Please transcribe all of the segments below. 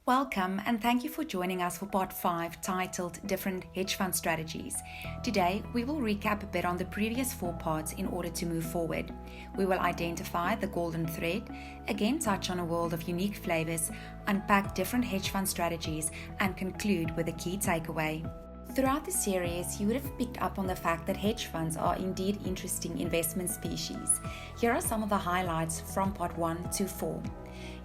Welcome and thank you for joining us for part 5 titled Different Hedge Fund Strategies. Today, we will recap a bit on the previous 4 parts in order to move forward. We will identify the golden thread, again touch on a world of unique flavors, unpack different hedge fund strategies, and conclude with a key takeaway. Throughout the series, you would have picked up on the fact that hedge funds are indeed interesting investment species. Here are some of the highlights from part 1 to 4.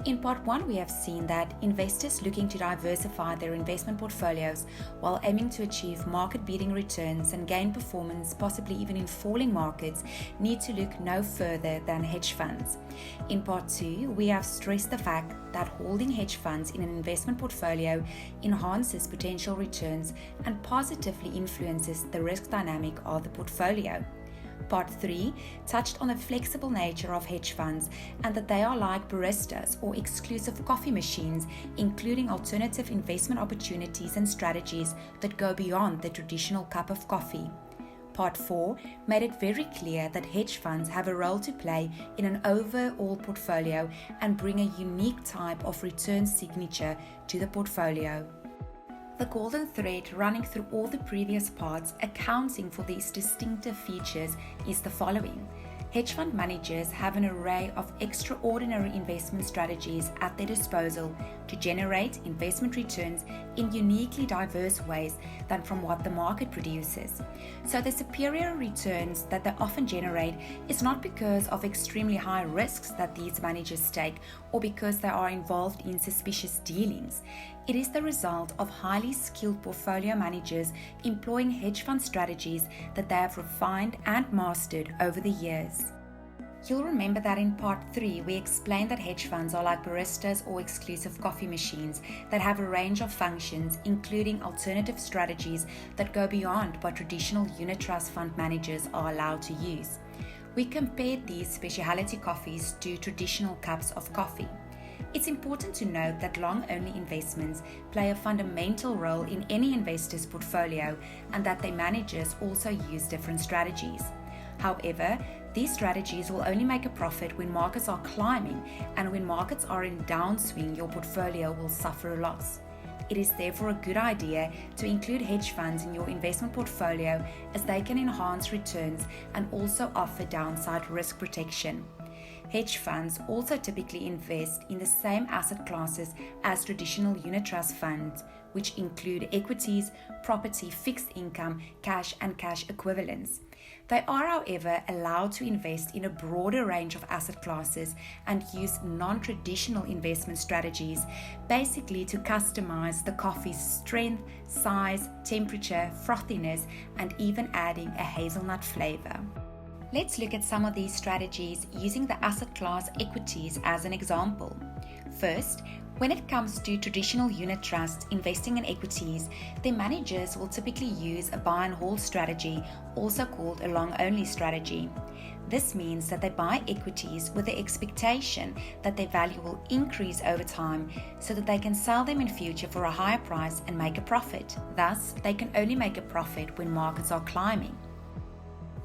In part 1, we have seen that investors looking to diversify their investment portfolios while aiming to achieve market-beating returns and gain performance, possibly even in falling markets, need to look no further than hedge funds. In part 2, we have stressed the fact that holding hedge funds in an investment portfolio enhances potential returns and positively influences the risk dynamic of the portfolio. Part 3 touched on the flexible nature of hedge funds and that they are like baristas or exclusive coffee machines, including alternative investment opportunities and strategies that go beyond the traditional cup of coffee. Part 4 made it very clear that hedge funds have a role to play in an overall portfolio and bring a unique type of return signature to the portfolio. The golden thread running through all the previous parts, accounting for these distinctive features, is the following. Hedge fund managers have an array of extraordinary investment strategies at their disposal to generate investment returns in uniquely diverse ways than from what the market produces. So the superior returns that they often generate is not because of extremely high risks that these managers take or because they are involved in suspicious dealings. It is the result of highly skilled portfolio managers employing hedge fund strategies that they have refined and mastered over the years. You'll remember that in part 3, we explained that hedge funds are like baristas or exclusive coffee machines that have a range of functions, including alternative strategies that go beyond what traditional unit trust fund managers are allowed to use. We compared these specialty coffees to traditional cups of coffee. It's important to note that long-only investments play a fundamental role in any investor's portfolio and that their managers also use different strategies. However, these strategies will only make a profit when markets are climbing, and when markets are in downswing, your portfolio will suffer a loss. It is therefore a good idea to include hedge funds in your investment portfolio as they can enhance returns and also offer downside risk protection. Hedge funds also typically invest in the same asset classes as traditional unit trust funds, which include equities, property, fixed income, cash, and cash equivalents. They are, however, allowed to invest in a broader range of asset classes and use non-traditional investment strategies, basically to customize the coffee's strength, size, temperature, frothiness, and even adding a hazelnut flavor. Let's look at some of these strategies using the asset class equities as an example. First, when it comes to traditional unit trusts investing in equities, their managers will typically use a buy and hold strategy, also called a long-only strategy. This means that they buy equities with the expectation that their value will increase over time so that they can sell them in future for a higher price and make a profit. Thus, they can only make a profit when markets are climbing.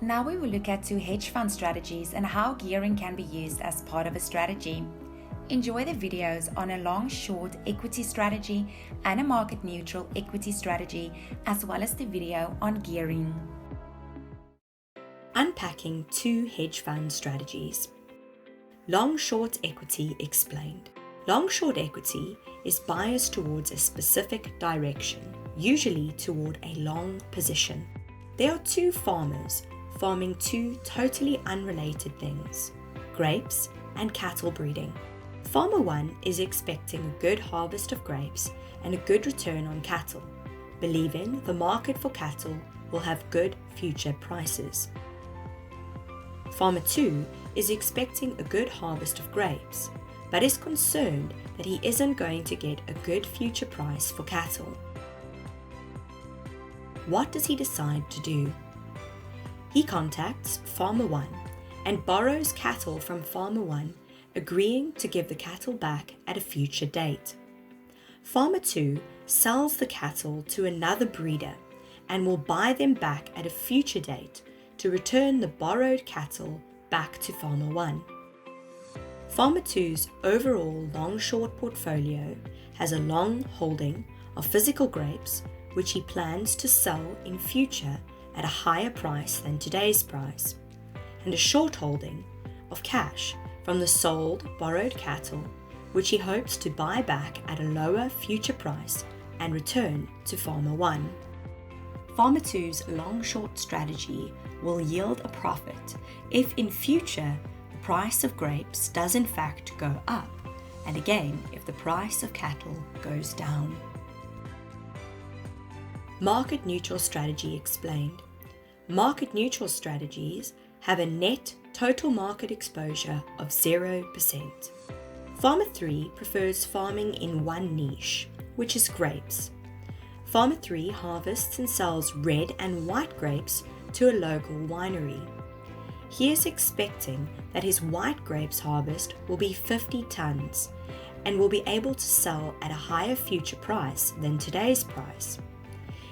Now we will look at 2 hedge fund strategies and how gearing can be used as part of a strategy. Enjoy the videos on a long-short equity strategy and a market-neutral equity strategy, as well as the video on gearing. Unpacking 2 hedge fund strategies. Long-short equity explained. Long-short equity is biased towards a specific direction, usually toward a long position. There are 2 farmers farming 2 totally unrelated things, grapes and cattle breeding. Farmer 1 is expecting a good harvest of grapes and a good return on cattle, believing the market for cattle will have good future prices. Farmer 2 is expecting a good harvest of grapes, but is concerned that he isn't going to get a good future price for cattle. What does he decide to do? He contacts Farmer 1 and borrows cattle from Farmer 1, agreeing to give the cattle back at a future date. Farmer 2 sells the cattle to another breeder and will buy them back at a future date to return the borrowed cattle back to Farmer 1. Farmer 2's overall long-short portfolio has a long holding of physical grapes which he plans to sell in future at a higher price than today's price, and a short holding of cash from the sold borrowed cattle which he hopes to buy back at a lower future price and return to Farmer 1. Farmer 2's long-short strategy will yield a profit if in future the price of grapes does in fact go up, and again if the price of cattle goes down. Market neutral strategy explained. Market neutral strategies have a net total market exposure of 0%. Farmer 3 prefers farming in one niche, which is grapes. Farmer 3 harvests and sells red and white grapes to a local winery. He is expecting that his white grapes harvest will be 50 tons and will be able to sell at a higher future price than today's price.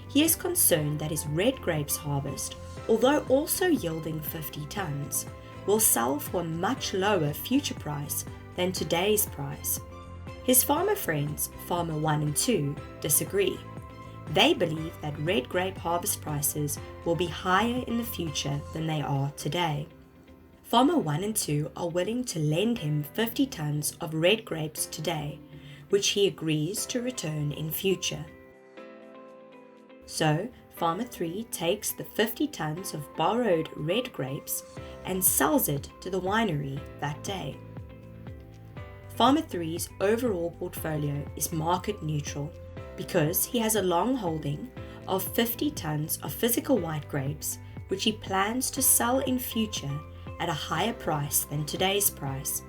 He is concerned that his red grapes harvest, although also yielding 50 tons, will sell for a much lower future price than today's price. His farmer friends, Farmer 1 and 2, disagree. They believe that red grape harvest prices will be higher in the future than they are today. Farmer 1 and 2 are willing to lend him 50 tons of red grapes today, which he agrees to return in future. So, Farmer 3 takes the 50 tons of borrowed red grapes and sells it to the winery that day. Farmer 3's overall portfolio is market neutral because he has a long holding of 50 tons of physical white grapes which he plans to sell in future at a higher price than today's price.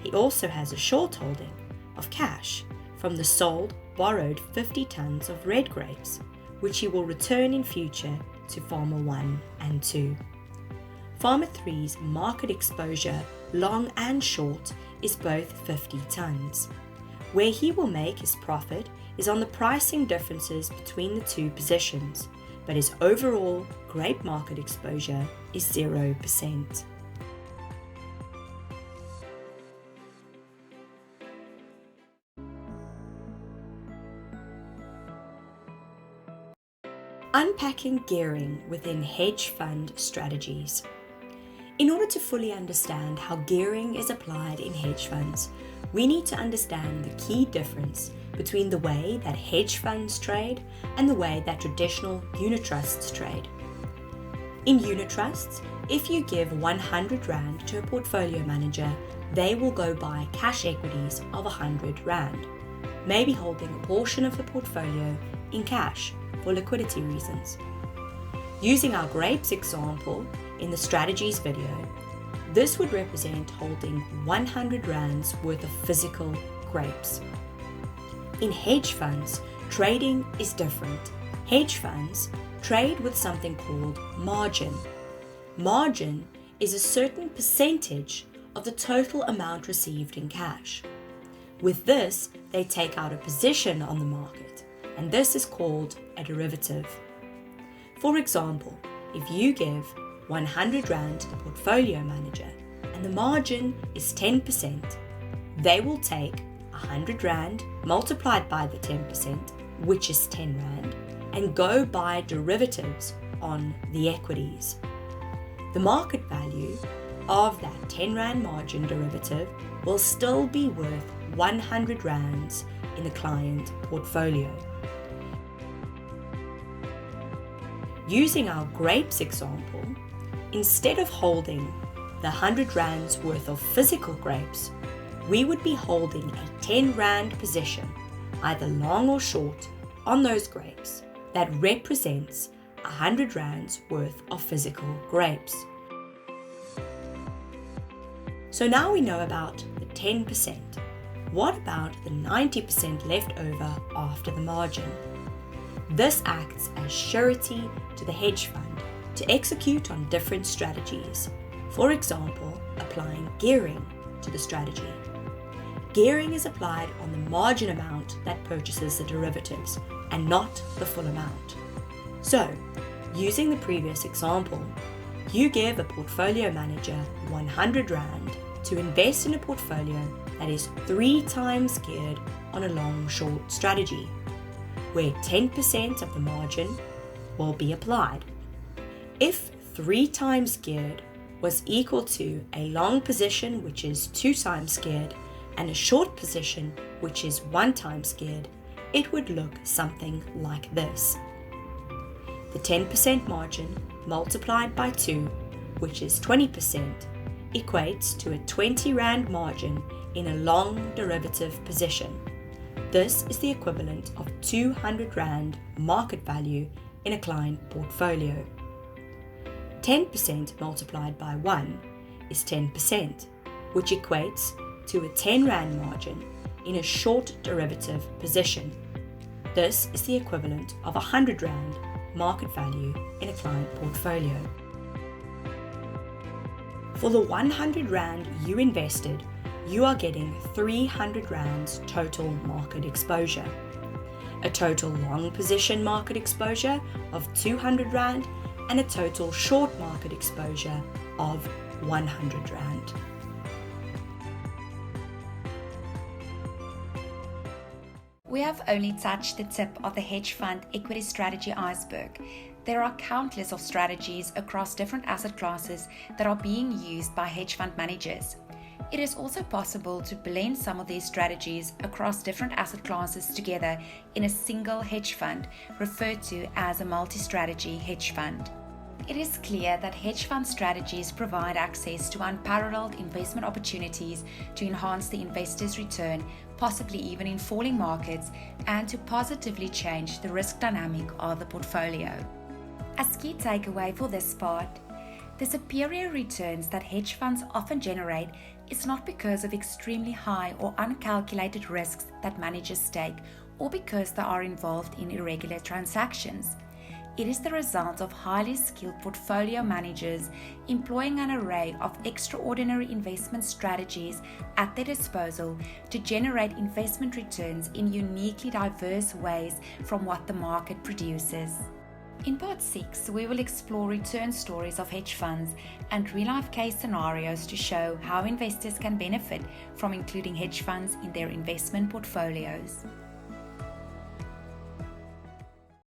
He also has a short holding of cash from the sold borrowed 50 tons of red grapes which he will return in future to Farmer 1 and 2. Farmer 3's market exposure, long and short, is both 50 tons. Where he will make his profit is on the pricing differences between the two positions, but his overall grape market exposure is 0%. Unpacking gearing within hedge fund strategies. In order to fully understand how gearing is applied in hedge funds, we need to understand the key difference between the way that hedge funds trade and the way that traditional unit trusts trade. In unit trusts, if you give 100 Rand to a portfolio manager, they will go buy cash equities of 100 Rand, maybe holding a portion of the portfolio in cash for liquidity reasons. Using our grapes example in the strategies video, this would represent holding 100 Rands worth of physical grapes. In hedge funds, trading is different. Hedge funds trade with something called margin. Margin is a certain percentage of the total amount received in cash. With this, they take out a position on the market, and this is called a derivative. For example, if you give 100 Rand to the portfolio manager and the margin is 10%, they will take 100 Rand multiplied by the 10%, which is 10 Rand, and go buy derivatives on the equities. The market value of that 10 Rand margin derivative will still be worth 100 Rands in the client portfolio. Using our grapes example, instead of holding the 100 Rands worth of physical grapes, we would be holding a 10 Rand position, either long or short, on those grapes that represents 100 Rands worth of physical grapes. So now we know about the 10%. What about the 90% left over after the margin? This acts as surety to the hedge fund to execute on different strategies. For example, applying gearing to the strategy. Gearing is applied on the margin amount that purchases the derivatives and not the full amount. So, using the previous example, you give a portfolio manager 100 Rand to invest in a portfolio that is 3 times geared on a long-short strategy, where 10% of the margin will be applied. If 3 times geared was equal to a long position which is 2 times geared and a short position which is 1 times geared, it would look something like this. The 10% margin multiplied by 2, which is 20%, equates to a 20 Rand margin in a long derivative position. This is the equivalent of 200 Rand market value in a client portfolio. 10% multiplied by 1 is 10%, which equates to a 10 Rand margin in a short derivative position. This is the equivalent of 100 Rand market value in a client portfolio. For the 100 Rand you invested, you are getting 300 Rands total market exposure, a total long position market exposure of 200 Rand, and a total short market exposure of 100 Rand. We have only touched the tip of the hedge fund equity strategy iceberg. There are countless of strategies across different asset classes that are being used by hedge fund managers. It is also possible to blend some of these strategies across different asset classes together in a single hedge fund, referred to as a multi-strategy hedge fund. It is clear that hedge fund strategies provide access to unparalleled investment opportunities to enhance the investor's return, possibly even in falling markets, and to positively change the risk dynamic of the portfolio. As key takeaway for this part, the superior returns that hedge funds often generate is not because of extremely high or uncalculated risks that managers take, or because they are involved in irregular transactions. It is the result of highly skilled portfolio managers employing an array of extraordinary investment strategies at their disposal to generate investment returns in uniquely diverse ways from what the market produces. In part 6, we will explore return stories of hedge funds and real-life case scenarios to show how investors can benefit from including hedge funds in their investment portfolios.